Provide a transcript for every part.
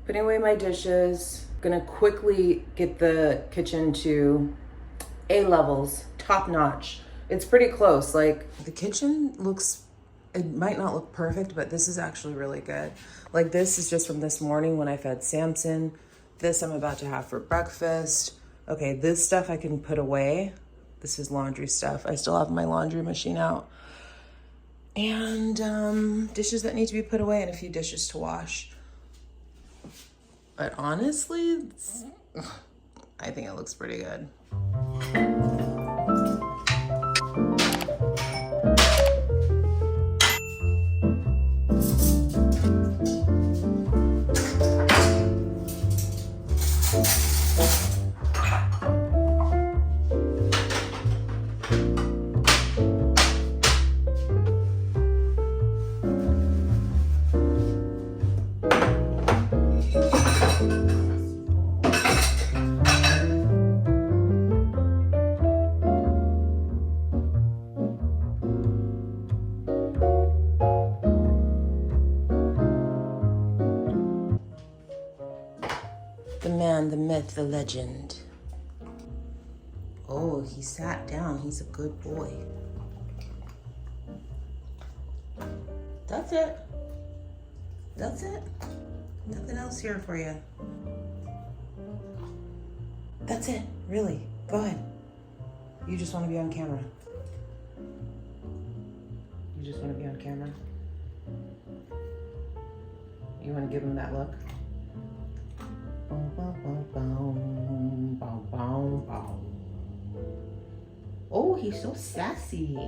Putting away my dishes. Gonna quickly get the kitchen to A levels, top notch. It's pretty close. Like, the kitchen looks, it might not look perfect, but this is actually really good. Like, this is just from this morning when I fed Samson. This I'm about to have for breakfast. Okay, this stuff I can put away. This is laundry stuff. I still have my laundry machine out. And dishes that need to be put away and a few dishes to wash. But honestly, I think it looks pretty good. The man, the myth, the legend. Oh, he sat down. He's a good boy. That's it. That's it. Nothing else here for you. That's it, really. Go ahead. You just want to be on camera. You just want to be on camera. You want to give him that look? Oh, he's so sassy.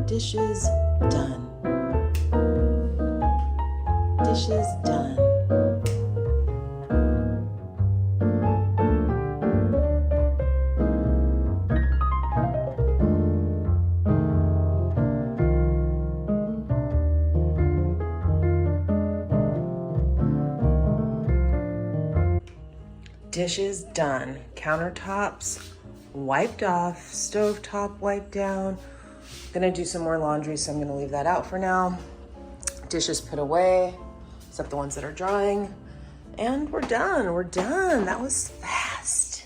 Dishes done. Dishes done. Dishes done. Countertops wiped off. Stovetop wiped down. Gonna do some more laundry, so I'm gonna leave that out for now. Dishes put away, except the ones that are drying. And we're done, we're done. That was fast.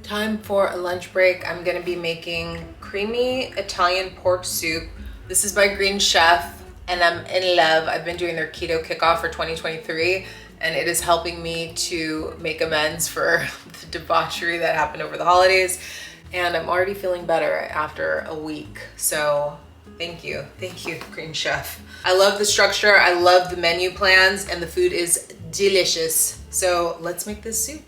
Time for a lunch break. I'm gonna be making creamy Italian pork soup. This is by Green Chef and I'm in love. I've been doing their keto kickoff for 2023 and it is helping me to make amends for the debauchery that happened over the holidays. And I'm already feeling better after a week. So thank you, Green Chef. I love the structure, I love the menu plans, and the food is delicious. So let's make this soup.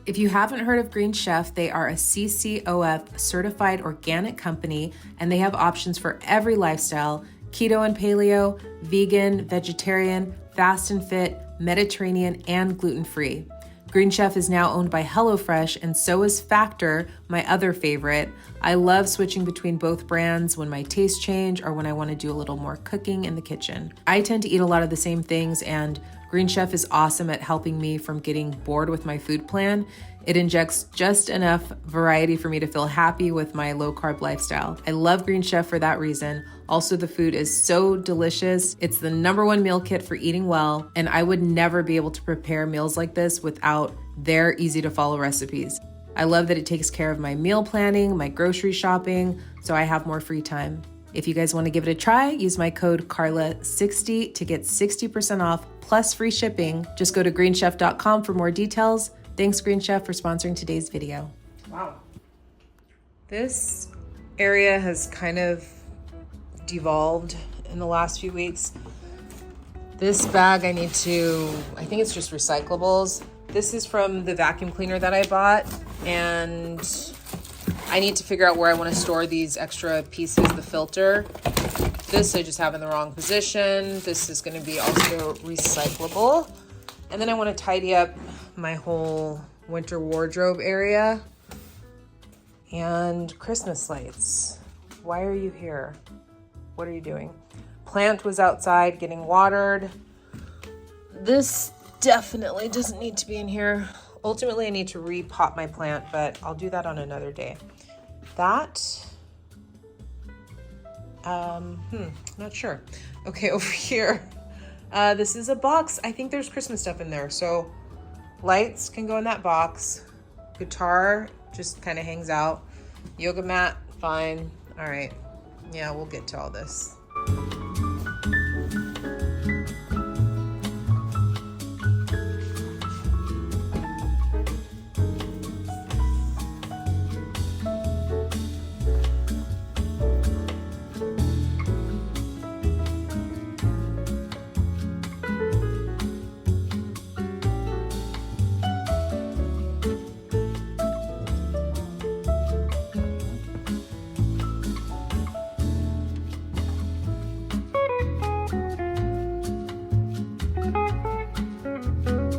If you haven't heard of Green Chef, they are a CCOF certified organic company, and they have options for every lifestyle: keto and paleo, vegan, vegetarian, fast and fit, Mediterranean, and gluten-free. Green Chef is now owned by HelloFresh, and so is Factor, my other favorite. I love switching between both brands when my tastes change or when I want to do a little more cooking in the kitchen. I tend to eat a lot of the same things, and Green Chef is awesome at helping me from getting bored with my food plan. It injects just enough variety for me to feel happy with my low-carb lifestyle. I love Green Chef for that reason. Also, the food is so delicious. It's the #1 meal kit for eating well, and I would never be able to prepare meals like this without their easy-to-follow recipes. I love that it takes care of my meal planning, my grocery shopping, so I have more free time. If you guys want to give it a try, use my code CARLA60 to get 60% off plus free shipping. Just go to greenchef.com for more details. Thanks, Green Chef, for sponsoring today's video. Wow. This area has kind of devolved in the last few weeks. This bag I think it's just recyclables. This is from the vacuum cleaner that I bought, and I need to figure out where I want to store these extra pieces, the filter. This I just have in the wrong position. This is going to be also recyclable. And then I want to tidy up my whole winter wardrobe area and Christmas lights. Why are you here? What are you doing? Plant was outside getting watered. This definitely doesn't need to be in here. Ultimately, I need to repot my plant, but I'll do that on another day. That, not sure. Okay, over here. This is a box. I think there's Christmas stuff in there. So lights can go in that box. Guitar just kind of hangs out. Yoga mat, fine. All right. Yeah, we'll get to all this.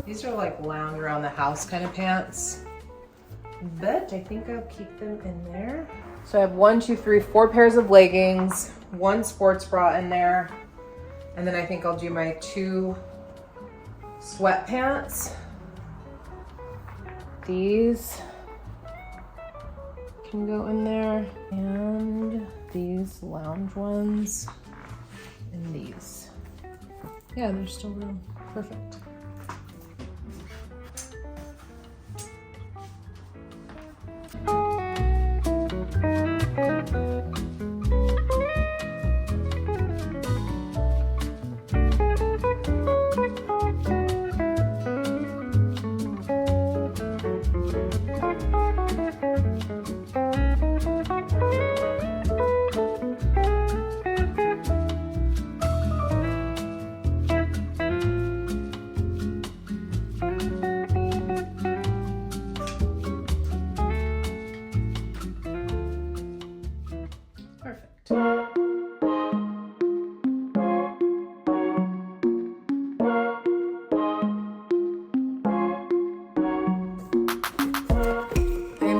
These are like lounge around the house kind of pants, but I think I'll keep them in there. So I have 4 pairs of leggings, 1 sports bra in there, and then I think I'll do my 2 sweatpants. These can go in there, and these lounge ones, and these. Yeah, there's still room. Perfect.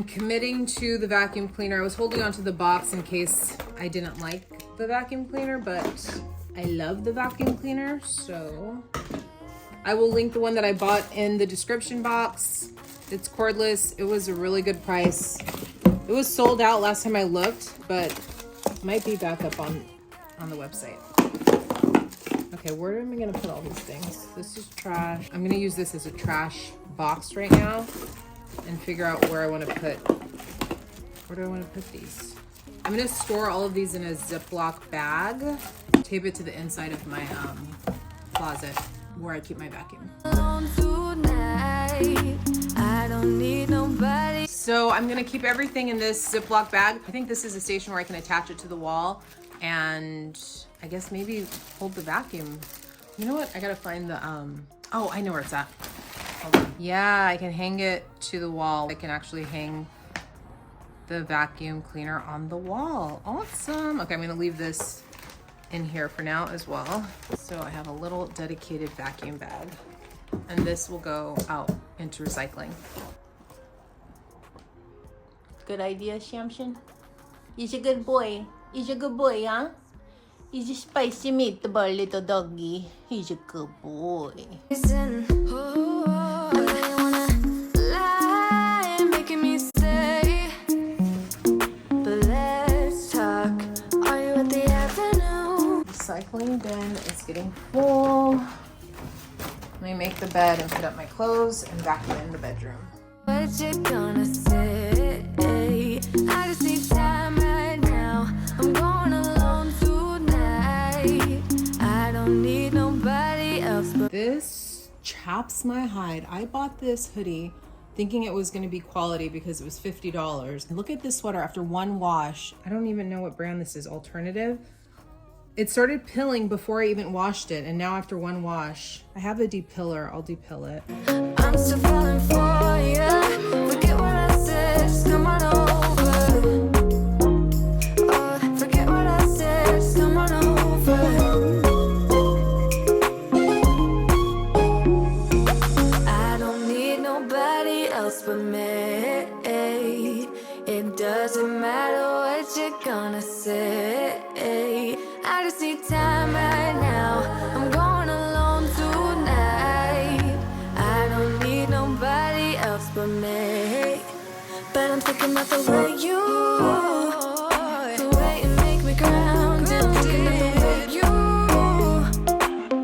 Committing to the vacuum cleaner. I was holding onto the box in case I didn't like the vacuum cleaner, but I love the vacuum cleaner, so I will link the one that I bought in the description box. It's cordless. It was a really good price. It was sold out last time I looked, but it might be back up on the website. Okay, where am I gonna put all these things? This is trash. I'm gonna use this as a trash box right now and figure out where do I want to put these. I'm gonna store all of these in a Ziploc bag, tape it to the inside of my closet where I keep my vacuum. So I'm gonna keep everything in this Ziploc bag. I think this is a station where I can attach it to the wall and I guess maybe hold the vacuum. You know what? I gotta find the, oh, I know where it's at. Hold on. Yeah, I can hang it to the wall. I can actually hang the vacuum cleaner on the wall. Awesome. Okay, I'm gonna leave this in here for now as well. So I have a little dedicated vacuum bag, and this will go out into recycling. Good idea, Shamshin? He's a good boy. He's a good boy, huh? He's a spicy meatball, little doggy. He's a good boy. Listen, oh, they wanna lie, making me stay. But let's talk. Are you at the avenue? Recycling bin is getting full. Let me make the bed and put up my clothes and vacuum in the bedroom. What you gonna say? I just need time right now. I'm going alone tonight. I don't need nobody else but This chaps my hide. I bought this hoodie thinking it was going to be quality because it was $50. And look at this sweater after one wash. I don't even know what brand this is, Alternative. It started pilling before I even washed it, and now after one wash, I have a depiller. I'll depill it. I'm still falling for you. Forget what I said, just come on over. Oh, forget what I said, just come on over. I don't need nobody else but me. It doesn't matter what you're gonna say. I just need time right now. I'm going alone tonight. I don't need nobody else but me. But I'm thinking about the way the way you make me grounded. I'm thinking about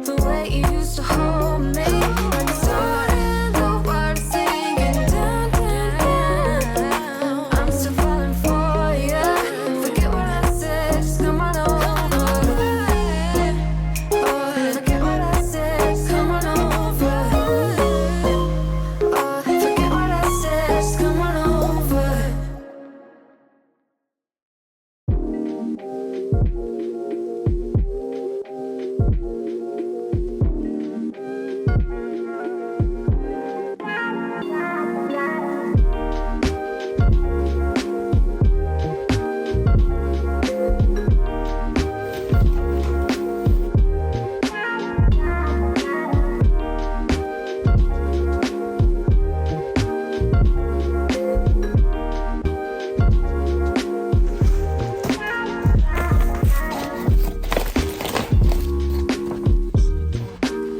the way you used to hold me. Like a sword in the water, singing down, down, down. I'm still falling for you. Forget what I said, just come on over. Oh, forget what I said, just come on over. Oh, forget what I said, just come on over.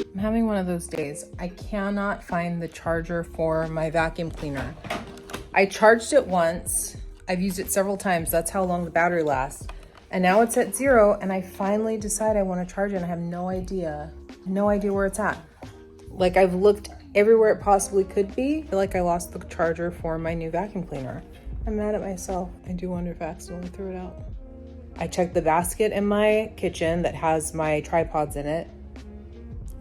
I'm having one of those days. I cannot find the charger for my vacuum cleaner. I charged it once. I've used it several times. That's how long the battery lasts. And now it's at 0, and I finally decide I want to charge it, and I have no idea where it's at. Like, I've looked everywhere it possibly could be. I feel like I lost the charger for my new vacuum cleaner. I'm mad at myself. I do wonder if I accidentally threw it out. I checked the basket in my kitchen that has my tripods in it.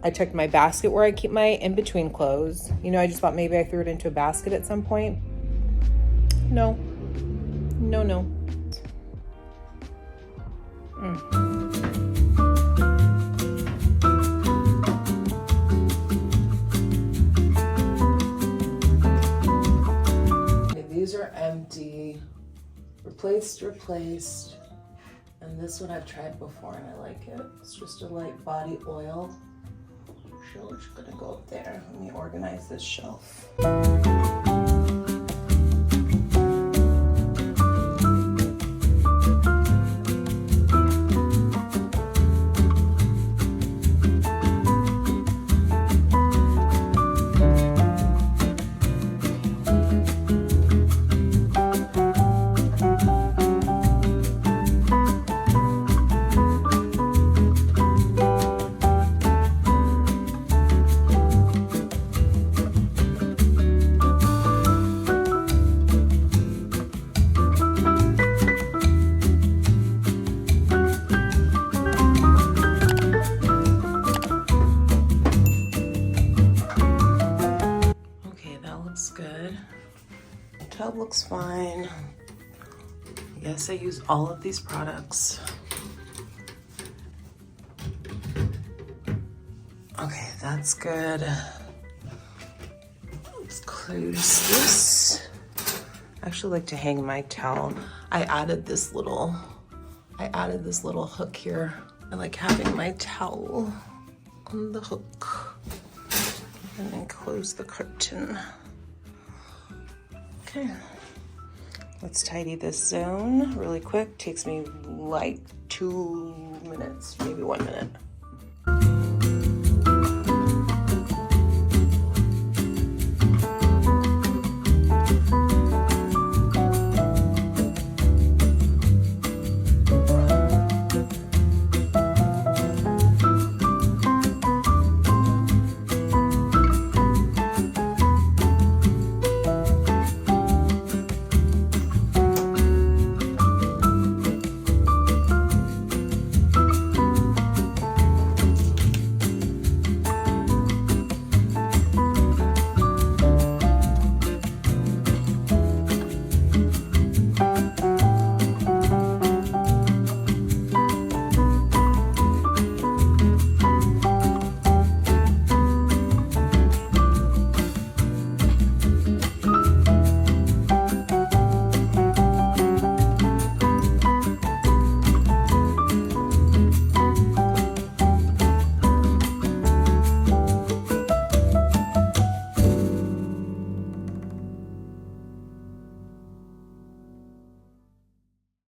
I checked my basket where I keep my in-between clothes. You know, I just thought maybe I threw it into a basket at some point. No. Okay, these are empty. Replaced. And this one I've tried before and I like it. It's just a light body oil. So it's gonna go up there. Let me organize this shelf. Tub looks fine. Yes, I use all of these products. Okay, that's good. Let's close this. I actually like to hang my towel. I added this little hook here I like having my towel on the hook and then close the curtain. Okay, let's tidy this zone really quick. Takes me like 2 minutes, maybe 1 minute.